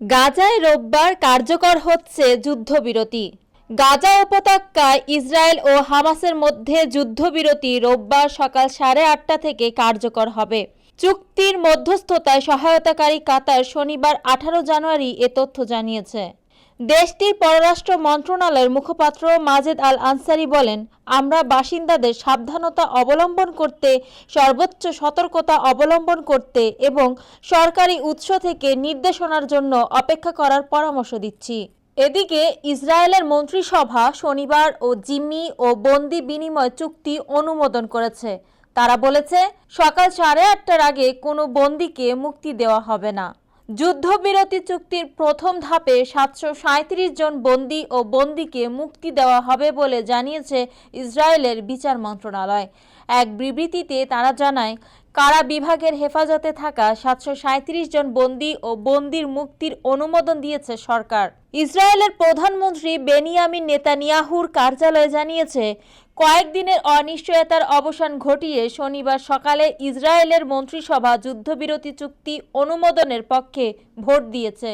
গাজায় রোববার কার্যকর হচ্ছে যুদ্ধবিরতি। গাজা উপত্যকায় ইসরায়েল ও হামাসের মধ্যে যুদ্ধবিরতি রোববার সকাল 8:30 থেকে কার্যকর হবে। চুক্তির মধ্যস্থতায় সহায়তাকারী কাতার শনিবার 18 জানুয়ারি এ তথ্য জানিয়েছে। দেশটির পররাষ্ট্র মন্ত্রণালয়ের মুখপাত্র মাজেদ আল আনসারি বলেন, আমরা বাসিন্দাদের সাবধানতা অবলম্বন করতে, সর্বোচ্চ সতর্কতা অবলম্বন করতে এবং সরকারি উৎস থেকে নির্দেশনার জন্য অপেক্ষা করার পরামর্শ দিচ্ছি। এদিকে ইসরায়েলের মন্ত্রিসভা শনিবার জিম্মি ও বন্দি বিনিময় চুক্তি অনুমোদন করেছে। তারা বলেছে, সকাল 8:30টার আগে কোনো বন্দীকে মুক্তি দেওয়া হবে না। যুদ্ধবিরতি চুক্তির প্রথম ধাপে 737 জন বন্দী ও বন্দীকে মুক্তি দেওয়া হবে বলে জানিয়েছে ইসরায়েলের বিচার মন্ত্রণালয়। এক বিবৃতিতে তারা জানায়, কারা বিভাগের হেফাজতে থাকা 737 জন বন্দী ও বন্দীর মুক্তির অনুমোদন দিয়েছে সরকার। ইসরায়েলের প্রধানমন্ত্রী বেনিয়ামিন নেতানিয়াহুর কার্যালয় জানিয়েছে, কয়েকদিনের অনিশ্চয়তার অবসান ঘটিয়ে শনিবার সকালে ইসরায়েলের মন্ত্রিসভা যুদ্ধবিরতি চুক্তি অনুমোদনের পক্ষে ভোট দিয়েছে।